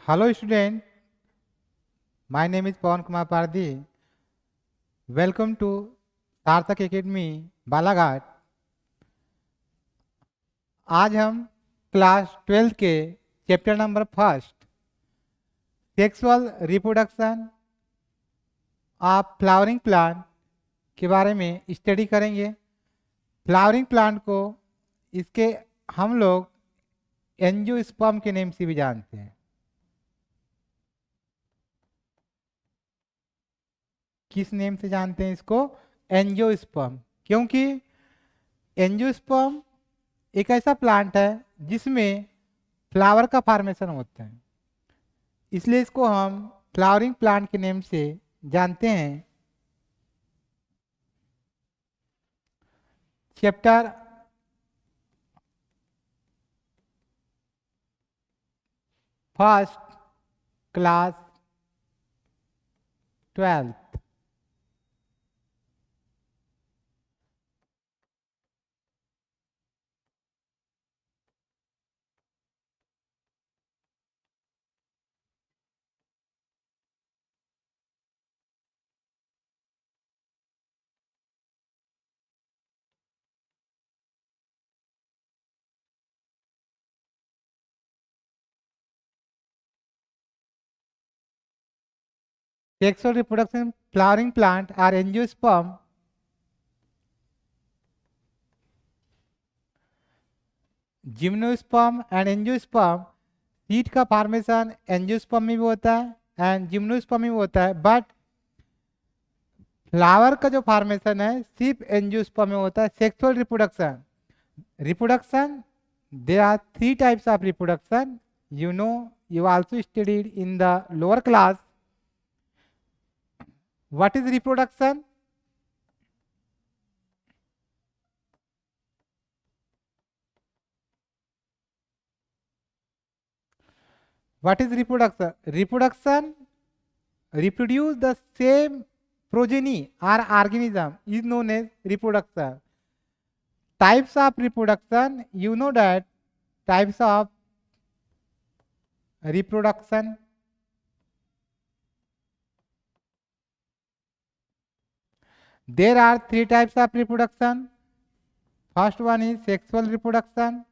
Hello student, my name is Pawan Kumar Pardhi. Welcome to सार्थक academy Balaghat. आज हम class 12 के chapter number first sexual reproduction of flowering plant के बारे में स्टडी करेंगे। फ्लावरिंग प्लांट को इसके हम लोग एंजियोस्पर्म के नेम से भी जानते हैं। किस नेम से जानते हैं इसको? एंजियोस्पर्म, क्योंकि एंजियोस्पर्म एक ऐसा प्लांट है जिसमें फ्लावर का फॉर्मेशन होता है, इसलिए इसको हम फ्लावरिंग प्लांट के नेम से जानते हैं। Chapter first class 12। Sexual reproduction flowering plant are angiosperm. Gymnosperm and angiosperm, seed का फॉर्मेशन एंजियोस्पर्म में भी होता है एंड जिम्नोस्पर्म में भी होता है, बट फ्लावर का जो फॉर्मेशन है सिर्फ एंजियोस्पर्म में होता है। Sexual reproduction there are 3 types of reproduction. you also studied in the lower class. What is reproduction? What is reproduction? Reproduction reproduce the same progeny or organism is known as reproduction. Types of reproduction, you know that types of reproduction. There are 3 types of reproduction. First one is sexual reproduction.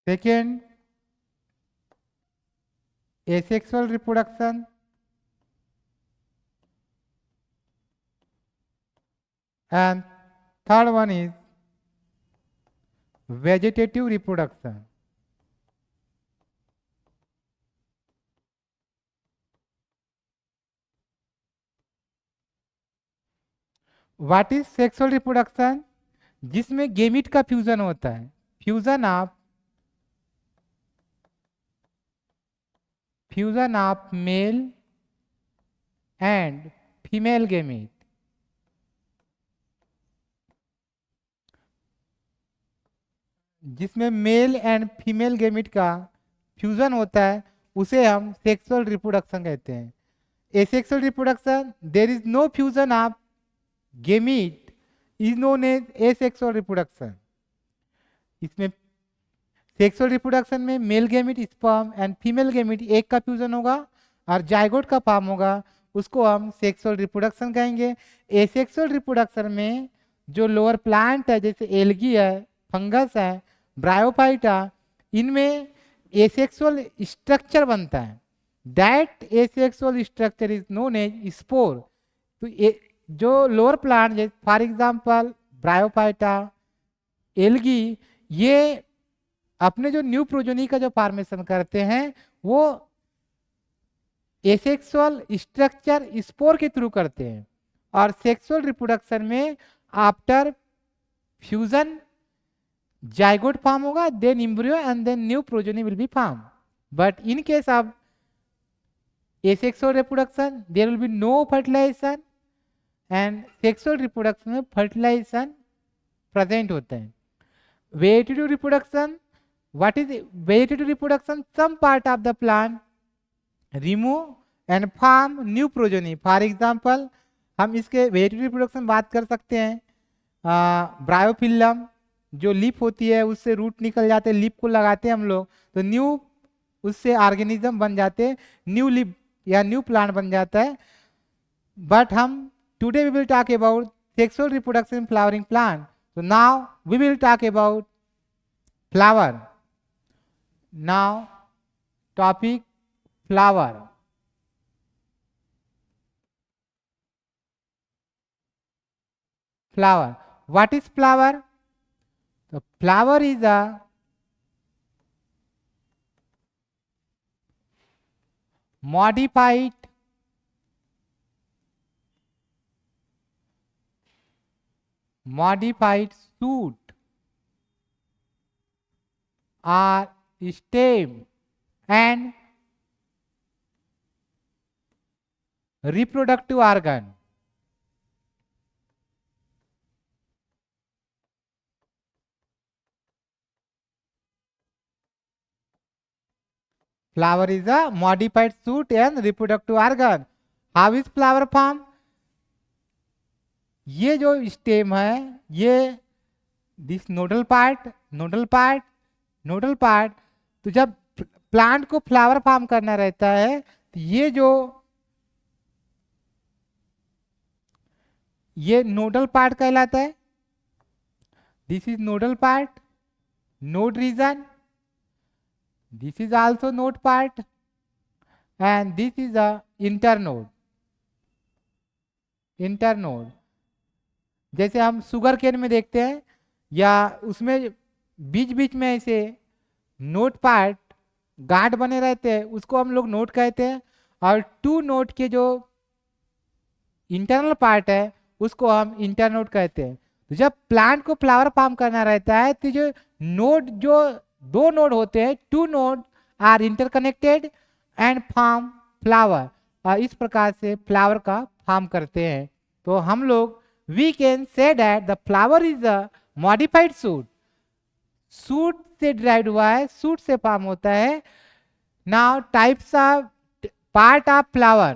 Second, asexual reproduction. And third one is vegetative reproduction. What is sexual reproduction? जिसमें gamete का fusion होता है, fusion of male and female gamete. जिसमें male and female gamete का fusion होता है उसे हम सेक्सुअल रिप्रोडक्शन कहते हैं। Asexual reproduction, there is no fusion of gamete, is known as asexual reproduction. इसमें सेक्सुअल रिप्रोडक्शन में male gamete sperm and female gamete एक का फ्यूजन होगा और जाइगोट का फॉर्म होगा, उसको हम सेक्सुअल रिप्रोडक्शन कहेंगे। एसेक्सुअल रिप्रोडक्शन में जो लोअर प्लांट है जैसे एल्गी है, फंगस है, ब्रायोफाइटा, इनमें एसेक्सुअल स्ट्रक्चर बनता है। That asexual structure is known as spore. तो जो लोअर प्लांट जैसे फॉर एग्जांपल ब्रायोफाइटा, एल्गी, ये अपने जो न्यू प्रोजेनी का जो फॉर्मेशन करते हैं वो एसेक्सुअल स्ट्रक्चर स्पोर के थ्रू करते हैं। और सेक्सुअल रिप्रोडक्शन में आफ्टर फ्यूजन जाइगोट फॉर्म होगा, then embryo and then new progeny will be form. But in case of asexual reproduction there will be no fertilization and sexual reproduction में fertilization present होते हैं। Vegetative reproduction, what is vegetative reproduction? Some part of the plant remove and form new progeny. For example हम इसके vegetative reproduction बात कर सकते हैं, ब्रायोफिल्लम जो लिप होती है उससे रूट निकल जाते हैं, लिप को लगाते हैं हम लोग तो न्यू उससे ऑर्गेनिज्म बन जाते हैं, न्यू लिप या न्यू प्लांट बन जाता है। बट हम today we will talk about sexual reproduction in flowering plant. So now we will talk about flower. Now topic flower. Flower. What is flower? The flower is a modified shoot or stem and reproductive organ. Flower is a modified shoot and reproductive organ. How is flower formed? ये जो stem है, ये this nodal part, तो जब plant को flower form करना रहता है तो ये नोडल पार्ट कहलाता है। This is nodal part, node region, this is also node part and this is a internode. जैसे हम शुगर केन में देखते हैं या उसमें बीच बीच में ऐसे नोट पार्ट गार्ड बने रहते हैं, उसको हम लोग नोट कहते हैं। और टू नोट के जो इंटरनल पार्ट है उसको हम इंटरनोड कहते हैं। तो जब प्लांट को फ्लावर फॉर्म करना रहता है तो जो दो नोड होते हैं, two node are interconnected and form flower, और इस प्रकार से फ्लावर का फॉर्म करते हैं। तो हम लोग we can say that the flower is a modified shoot. Shoot से derived हुआ है, shoot से फॉर्म होता है। Now types of part of flower,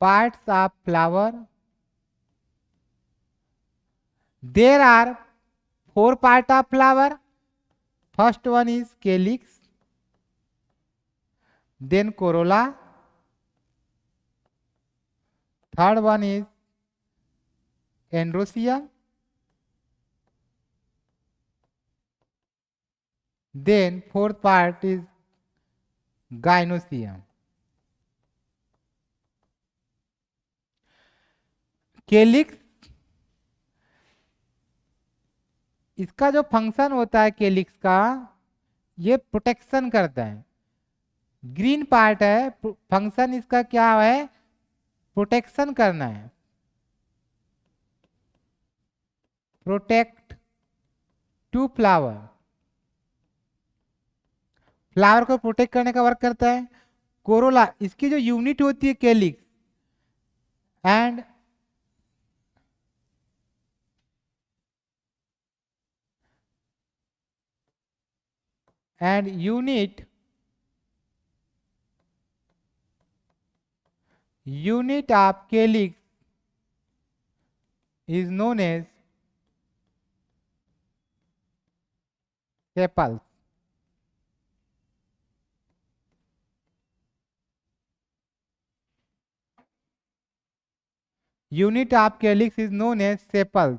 parts of flower, there are 4 part of flower. First one is calyx, then corolla, third one is androecium, then fourth part is gynoecium. केलिक्स, इसका जो function होता है केलिक्स का, ये protection करता है। Green part है, function इसका क्या है? प्रोटेक्शन करना है, प्रोटेक्ट टू फ्लावर, फ्लावर को प्रोटेक्ट करने का वर्क करता है। कोरोला, इसकी जो यूनिट होती है केलिक्स and unit of calyx is known as sepals. Unit of calyx is known as sepals.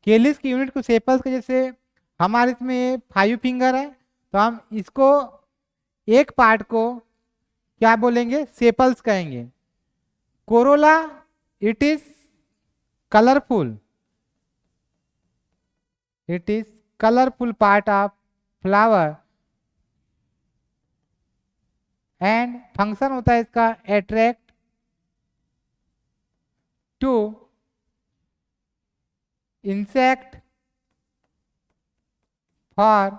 केलिक्स की यूनिट को सेपल्स के जैसे हमारे इसमें 5 फिंगर है, तो हम इसको एक पार्ट को क्या बोलेंगे? सेपल्स कहेंगे। Corolla, it is colourful, part of flower and function होता है इसका attract to insect for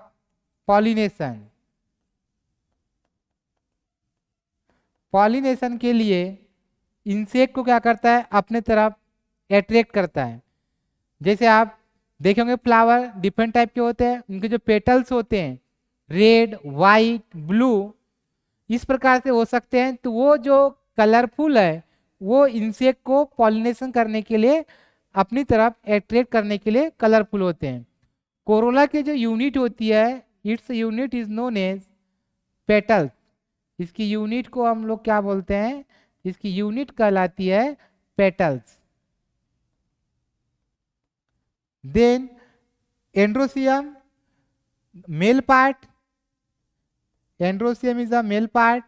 pollination. Pollination के लिए इंसेक्ट को क्या करता है, अपने तरफ अट्रैक्ट करता है। जैसे आप देखेंगे फ्लावर डिफरेंट टाइप के होते हैं, उनके जो पेटल्स होते हैं रेड, वाइट, ब्लू, इस प्रकार से हो सकते हैं। तो वो जो कलरफुल है वो इंसेक्ट को पॉलिनेशन करने के लिए, अपनी तरफ अट्रैक्ट करने के लिए कलरफुल होते हैं। कोरोला की जो यूनिट होती है, its unit is known as petals. इसकी यूनिट को हम लोग क्या बोलते हैं, इसकी यूनिट कहलाती है petals. Then androecium, male part, androecium is a male part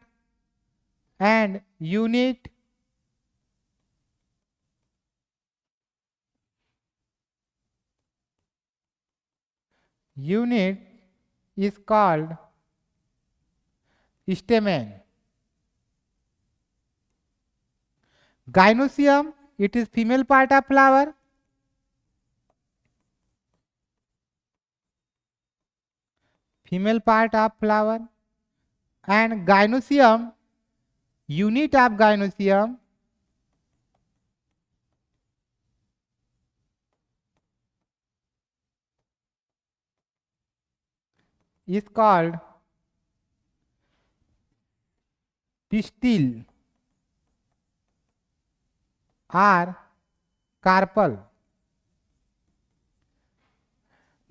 and unit is called stamen. Gynoecium, it is female part of flower. Female part of flower. And gynoecium, unit of gynoecium is called pistil or carpel.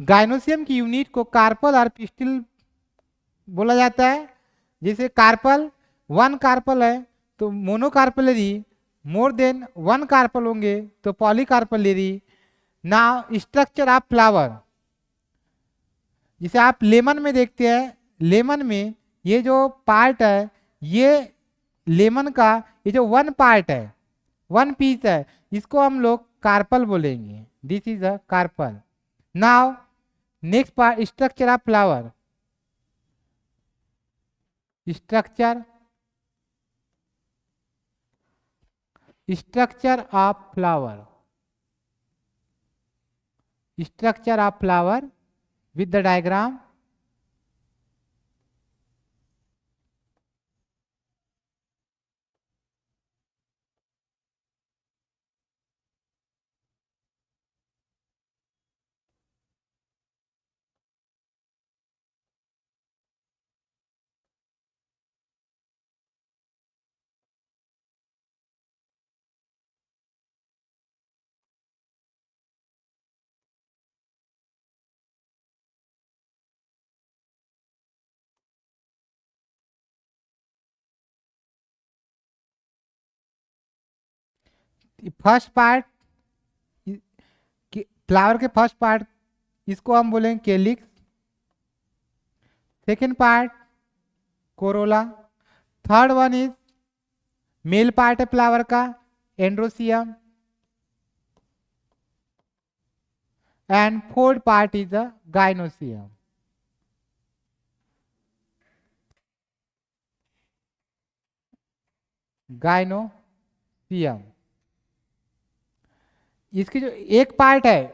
Gynoecium की unit को carpel और pistil बोला जाता है। जैसे carpel, one carpel है तो monocarpellary, more than one carpel होंगे तो polycarpellary. Now structure of flower, जिसे आप लेमन में देखते हैं, लेमन में ये जो पार्ट है, ये लेमन का ये जो वन पार्ट है, वन पीस है, इसको हम लोग कार्पल बोलेंगे। This is a carpel. Now next part, structure of flower. Structure of flower, structure of flower with the diagram। First part, flower के फर्स्ट पार्ट, इसको हम बोलेंगे calyx. Second part corolla. Third one is male part है flower का, androecium. And fourth part is the gynoecium. Gynoecium इसकी जो एक part है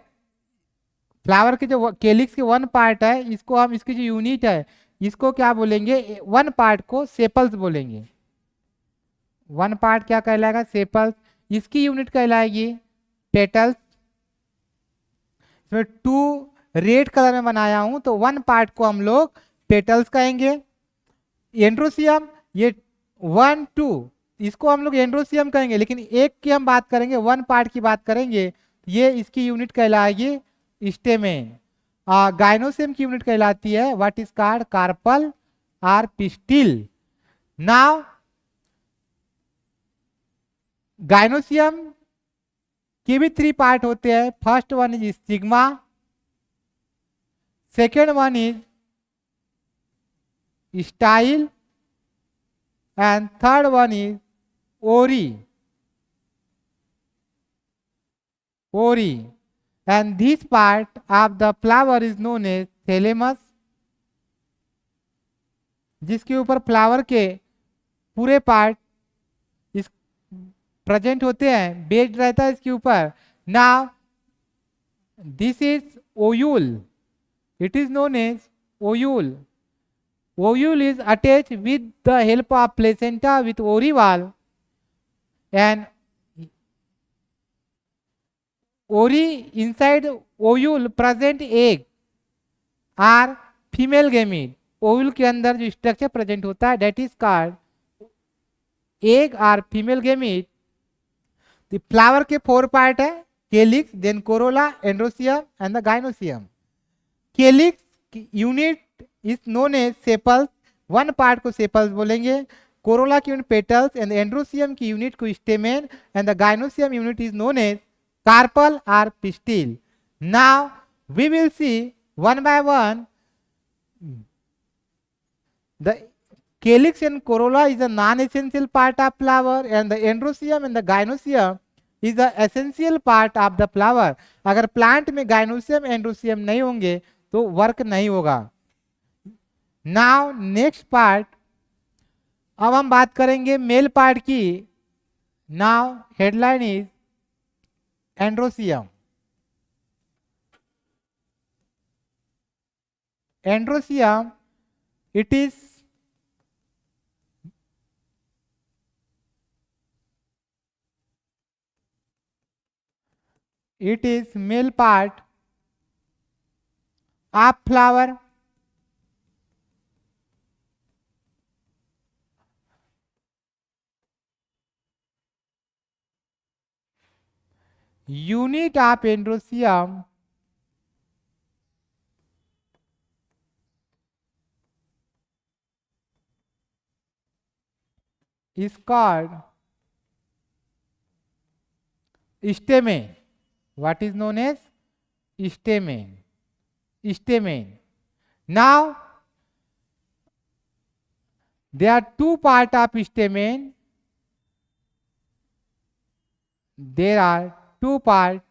फ्लावर के, जो केलिक्स के वन पार्ट है, इसको हम, इसकी जो यूनिट है, इसको क्या बोलेंगे, वन पार्ट को सेपल्स बोलेंगे। वन पार्ट क्या कहलाएगा, सेपल्स। इसकी यूनिट कहलाएगी पेटल्स। इसमें टू रेड कलर में बनाया हूं तो वन पार्ट को हम लोग पेटल्स कहेंगे। एंड्रोसियम, ये 1 2, इसको हम लोग एंड्रोसियम कहेंगे, लेकिन एक की हम बात करेंगे, वन पार्ट की बात करेंगे, ये इसकी यूनिट कहलाएगी स्टेमेन। गाइनोसियम की यूनिट कहलाती है व्हाट इज कॉल्ड कार्पल और पिस्टिल। नाउ गाइनोसियम के भी 3 पार्ट होते हैं। First one is stigma, second one is style, and third one is ori, and this part of the flower is known as thalamus, जिसके ऊपर flower के पूरे part इस प्रेजेंट होते हैं, बेस्ड रहता है इसके ऊपर। Now this is ovule, it is known as ovule. Ovule is attached with the help of placenta with ovary wall, and ovary inside ovule present egg or female gamete. Ovule के अंदर जो structure present होता है that is called egg or female gamete. The flower के 4 part है, calyx, then corolla, androecium and the gynoecium. Calyx unit is known as sepals, one part को sepals बोलेंगे. Corolla की यूनिट पेटल्स एंड एंड्रोसियम की unit को stamen and the gynoecium unit is known as carpel or pistil. Now we will C one by one. The calyx and corolla is a non-essential part of flower, and the androecium and the gynoecium is the essential part of the flower. अगर plant में gynoecium androecium नहीं होंगे तो work नहीं होगा. Now next part, अब हम बात करेंगे मेल पार्ट की. Now headline is androecium. Androecium, it is male part of flower. Unit of androecium is called stamen. What is known as stamen? Stamen. Now there are two parts of stamen. There are two parts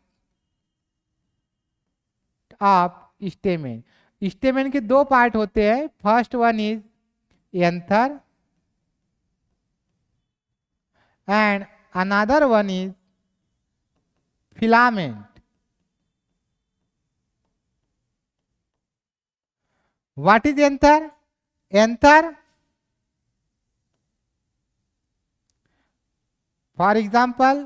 of stamen. stamen के दो part होते हैं. First one is anther and another one is filament. What is anther? Anther, for example,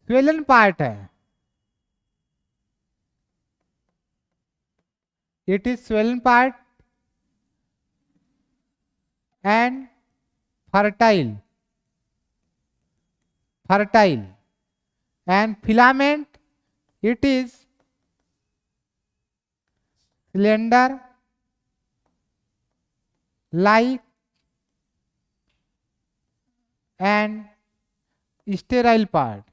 swollen part है. It is swollen part and fertile and filament, it is slender like and sterile part.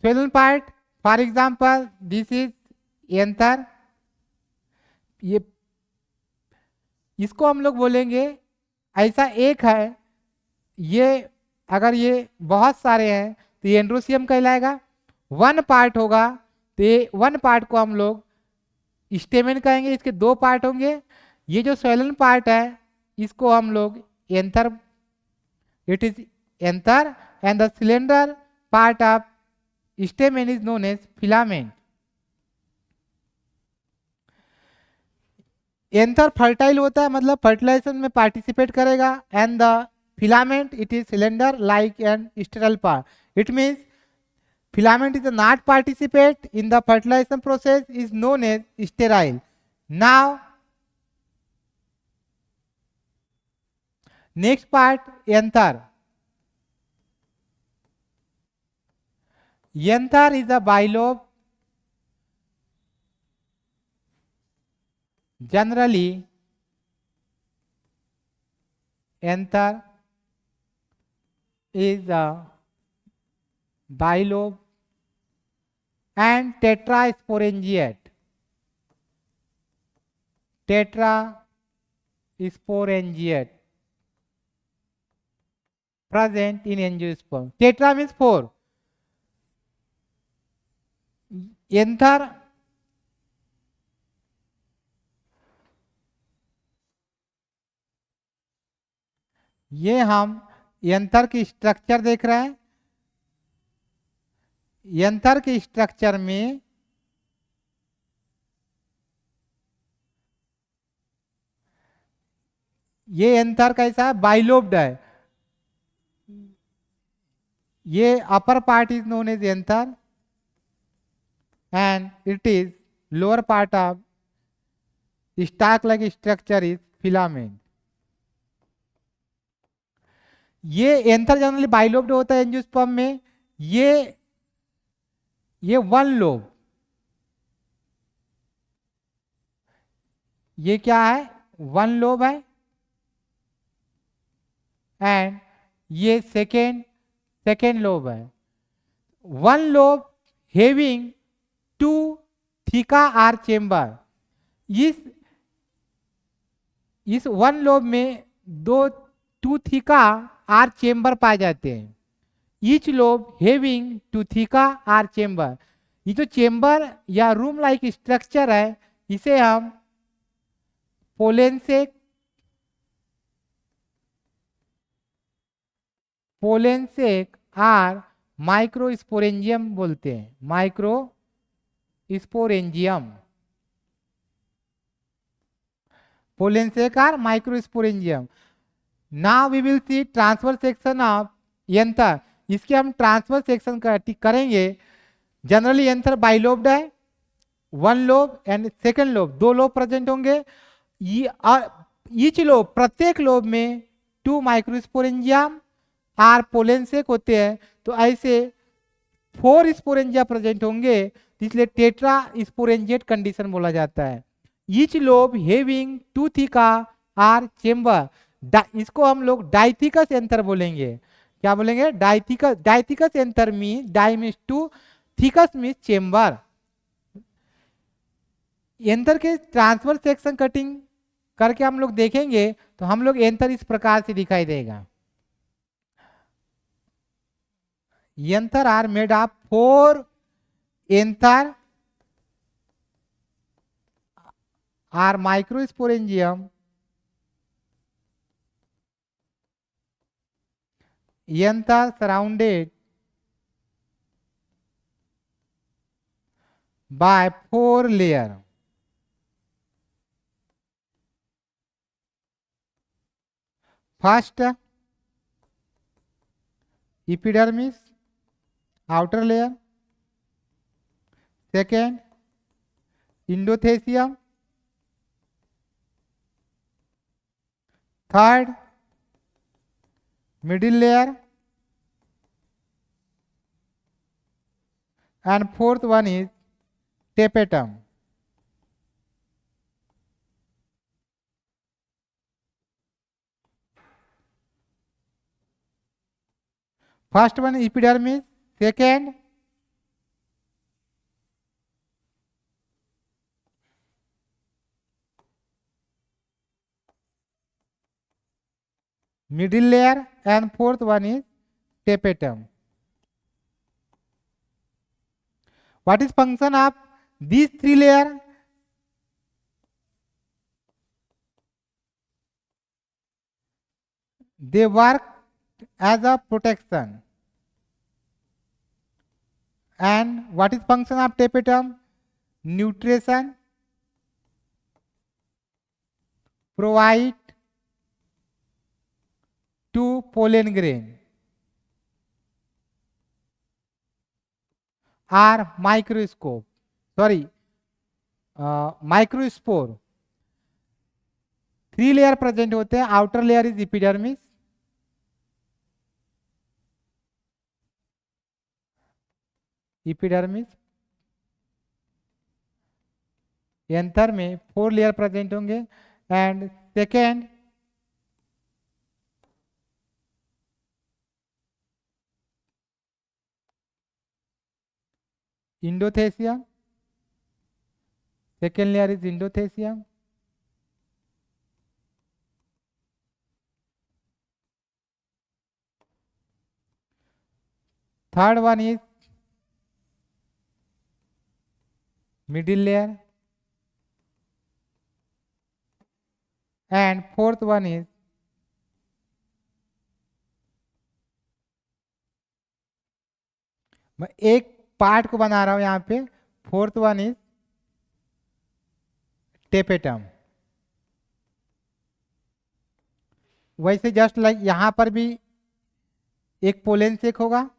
Swollen part, for example, this is anther. ये इसको हम लोग बोलेंगे, ऐसा एक है, ये अगर ये बहुत सारे हैं तो ये एंड्रोसियम कहलाएगा. वन पार्ट होगा तो ये वन पार्ट को हम लोग स्टेमेन कहेंगे. इसके दो पार्ट होंगे. ये जो स्वैलन पार्ट है इसको हम लोग anther, it is anther, and the cylinder part of stamen is known as filament. Anther fertile होता है, मतलब फर्टिलाइजेशन में पार्टिसिपेट करेगा. And the filament it is cylinder like and sterile part. It means filament is not participate in the fertilization process, is known as sterile. Now next part, anther. Anther is a bilobe. Generally anther is a bilobe and tetrasporangiate. Tetrasporangiate present in angiosperm. Tetra means 4. Anther ये हम यंत्र की structure देख रहे हैं. यंत्र के structure में ये एंथर कैसा है, बाइलोब्ड है। ये upper part is known as anther and it is lower part of stalk like structure is filament. ये एंथर जनरली बाइलोब्ड होता है एंजियोस्पर्म में। ये वन लोब, ये क्या है, वन लोब है। एंड ये सेकेंड लोब है। One lobe having two theca or chamber. इस वन लोब में टू थीका आर चेम्बर पाए जाते हैं। Each lobe having two theca or chamber. ये जो चेम्बर या रूम लाइक स्ट्रक्चर है, इसे हम पोलेंसेक आर माइक्रोस्पोरेंजियम बोलते हैं। Microsporangium, pollen sac or microsporangium. Now we will see transverse section of anther. इसके हम ट्रांसफर सेक्शन करेंगे। जनरली एंथर बाइलोब्ड है, one lobe and second lobe, दो लोब प्रेजेंट होंगे। ईच लोब, प्रत्येक लोब में टू माइक्रोस्पोरेंजियम आर पोलेंसेक होते हैं। तो ऐसे 4 स्पोरेंजिया प्रेजेंट होंगे, इसलिए टेट्रा स्पोरेंजिएट कंडीशन बोला जाता है। Each lobe having two theca or chamber. इसको हम लोग डाइथिकस एंथर बोलेंगे। क्या बोलेंगे, dithecous. Dithecous anther mean di means two, thecous means chamber. Anther के ट्रांसफर सेक्शन कटिंग करके हम लोग देखेंगे तो हम लोग एंथर इस प्रकार से दिखाई देगा। Anther are made of 4 anther or microsporangium anther surrounded by 4 layer. First, epidermis, outer layer. Second, endothelium. Third, middle layer. And fourth one is tapetum. First one is epidermis, second middle layer and fourth one is tapetum. What is function of these 3 layers? They work as a protection. And what is function of tapetum? Nutrition, provide to pollen grain or microspore. Microspore. 3 layer present होते हैं। Outer layer is epidermis, anther में 4 layer present होंगे। And second endothelium, second layer is endothelium, third one is middle layer, and fourth one is मैं एक part को बना रहा हूं यहां पे। Fourth one is tapetum. वैसे जस्ट लाइक यहाँ पर भी एक पोलेन सेक होगा,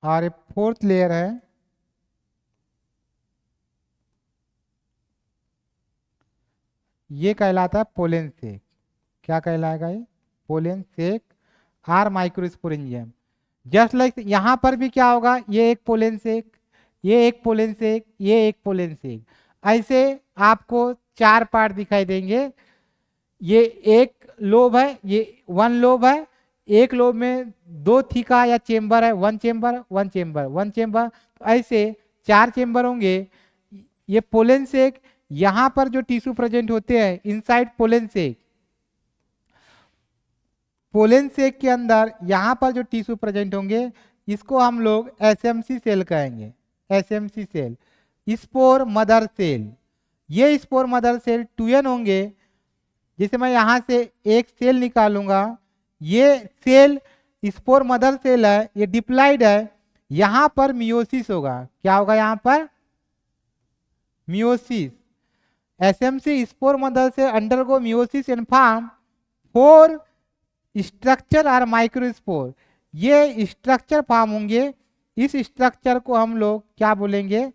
और एक फोर्थ लेयर है, ये कहलाता है पोलेन सेक। क्या कहलाएगा ये? Pollen sac or microsporangium. Just like यहाँ पर भी क्या होगा, ये एक पोलेन सेक, ये एक पोलेन सेक, ये एक पोलेन सेक, ऐसे आपको 4 पार्ट दिखाई देंगे। ये एक लोब है, ये 1 लोब है, एक लोब में 2 थीका या चेम्बर है, 1 चेम्बर 1 चेम्बर 1 चेम्बर, तो ऐसे 4 चेम्बर होंगे। ये पोलेन सेक, यहाँ पर जो टिश्यू प्रेजेंट होते हैं इनसाइड पोलेन सेक, पोलेन सेक के अंदर यहाँ पर जो टिश्यू प्रेजेंट होंगे इसको हम लोग एसएमसी सेल कहेंगे। SMC cell, spore mother cell. ये स्पोर मदर सेल 2n होंगे। जैसे मैं यहाँ से एक सेल निकालूंगा, ये सेल स्पोर मदर सेल है, ये डिप्लाइड है, यहाँ पर मियोसिस होगा। क्या होगा यहाँ पर? मियोसिस। एसएमसी स्पोर मदर से undergo meiosis and form 4 structure और माइक्रोस्पोर। ये स्ट्रक्चर फॉर्म होंगे, इस स्ट्रक्चर को हम लोग क्या बोलेंगे?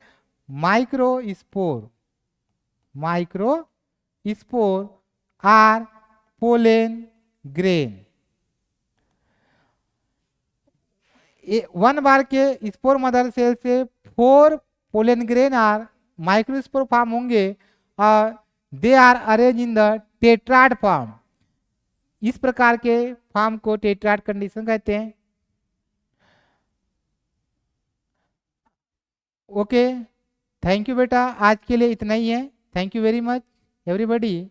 Microspore. Microspore or pollen grain. 1 बार के स्पोर मदर सेल से 4 pollen grain or microspore form होंगे और they are arrange in the tetrad form. इस प्रकार के फॉर्म को टेट्राड कंडीशन कहते हैं। ओके, थैंक यू बेटा, आज के लिए इतना ही है। Thank you very much everybody.